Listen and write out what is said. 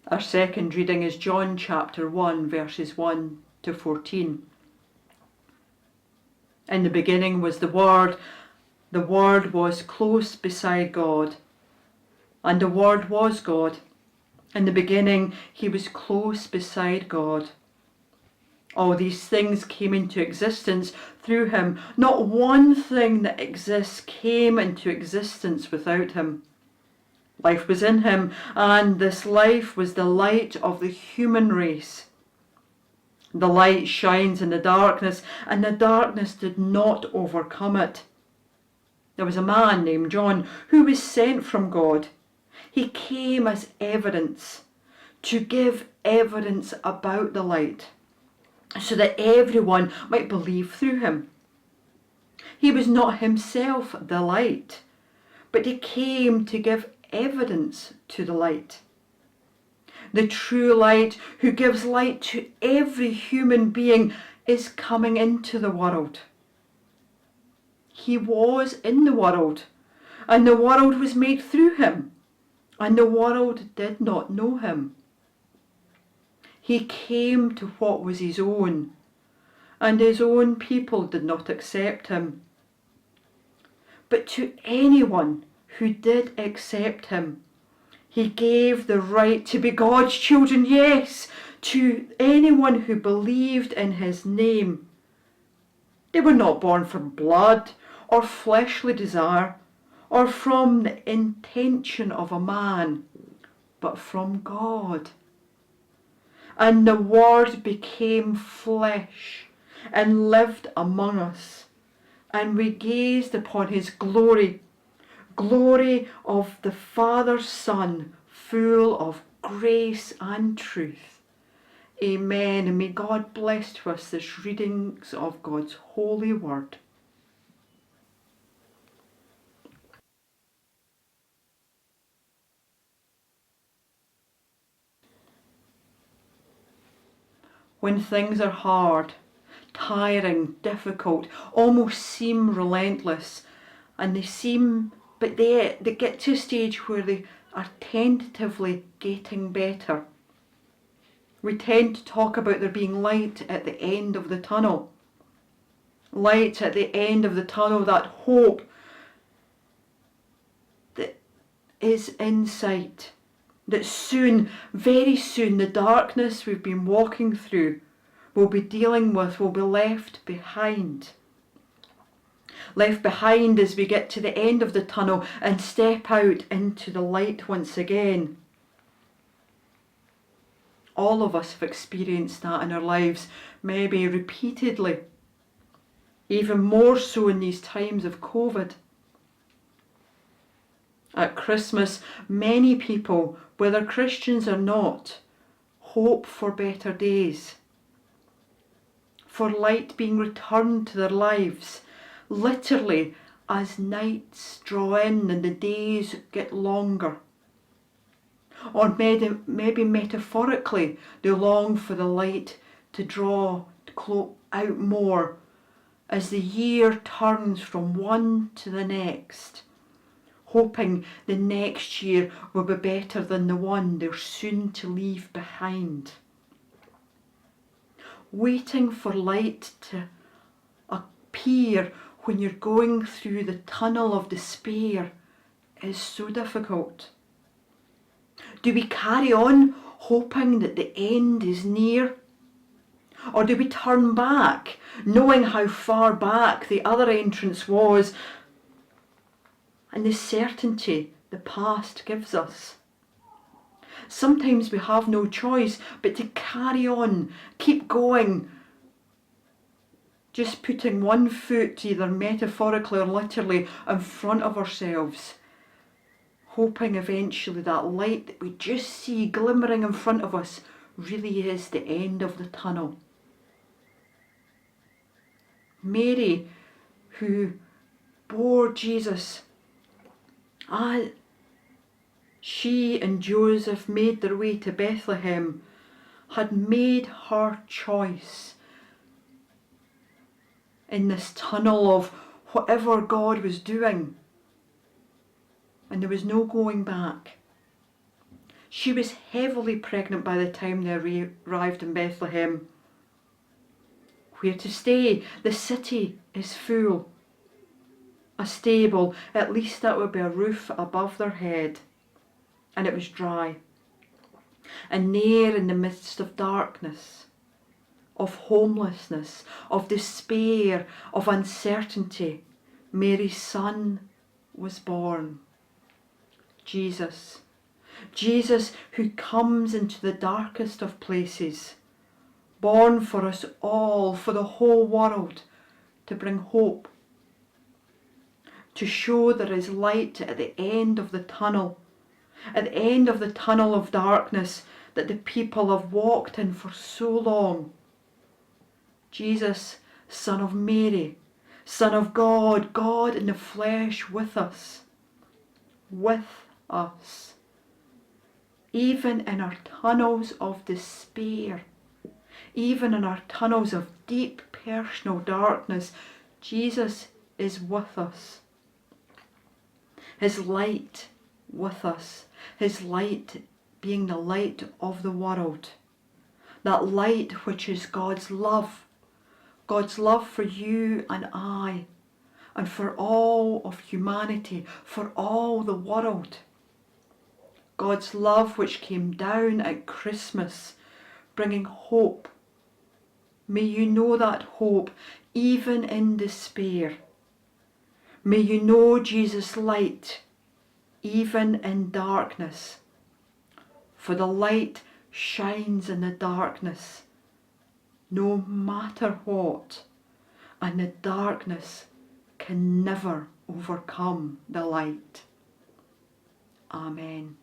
Our second reading is John chapter 1, verses 1 to 14. In the beginning was the Word was close beside God, and the Word was God. In the beginning he was close beside God. All these things came into existence through him. Not one thing that exists came into existence without him. Life was in him, and this life was the light of the human race. The light shines in the darkness, and the darkness did not overcome it. There was a man named John who was sent from God. He came as evidence, to give evidence about the light, so that everyone might believe through him. He was not himself the light, but he came to give evidence to the light. The true light, who gives light to every human being, is coming into the world. He was in the world, and the world was made through him, and the world did not know him. He came to what was his own, and his own people did not accept him. But to anyone who did accept him, he gave the right to be God's children, yes, to anyone who believed in his name. They were not born from blood or fleshly desire, or from the intention of a man, but from God. And the Word became flesh and lived among us, and we gazed upon his glory, glory of the Father's Son, full of grace and truth. Amen. And may God bless to us this readings of God's holy word. When things are hard, tiring, difficult, almost seem relentless, and they get to a stage where they are tentatively getting better. We tend to talk about there being light at the end of the tunnel. Light at the end of the tunnel, that hope that is in sight. That soon, very soon, the darkness we've been walking through will be left behind. Left behind as we get to the end of the tunnel and step out into the light once again. All of us have experienced that in our lives, maybe repeatedly, even more so in these times of COVID. At Christmas, many people, whether Christians or not, hope for better days, for light being returned to their lives, literally as nights draw in and the days get longer. Or maybe metaphorically, they long for the light to cloak out more as the year turns from one to the next, hoping the next year will be better than the one they're soon to leave behind. Waiting for light to appear when you're going through the tunnel of despair is so difficult. Do we carry on hoping that the end is near? Or do we turn back, knowing how far back the other entrance was and the certainty the past gives us? Sometimes we have no choice but to carry on, keep going, just putting one foot, either metaphorically or literally, in front of ourselves, hoping eventually that light that we just see glimmering in front of us really is the end of the tunnel. Mary, who bore Jesus, she and Joseph made their way to Bethlehem, had made her choice in this tunnel of whatever God was doing, and there was no going back. She was heavily pregnant by the time they arrived in Bethlehem. Where to stay? The city is full. A stable, at least that would be a roof above their head. And it was dry. And there in the midst of darkness, of homelessness, of despair, of uncertainty, Mary's son was born. Jesus. Jesus who comes into the darkest of places, born for us all, for the whole world, to bring hope, to show there is light at the end of the tunnel, at the end of the tunnel of darkness that the people have walked in for so long. Jesus, Son of Mary, Son of God, God in the flesh with us. With us. Even in our tunnels of despair, even in our tunnels of deep personal darkness, Jesus is with us. His light with us. His light being the light of the world. That light which is God's love. God's love for you and I, and for all of humanity, for all the world. God's love which came down at Christmas, bringing hope. May you know that hope even in despair. May you know Jesus' light even in darkness. For the light shines in the darkness, no matter what, and the darkness can never overcome the light. Amen.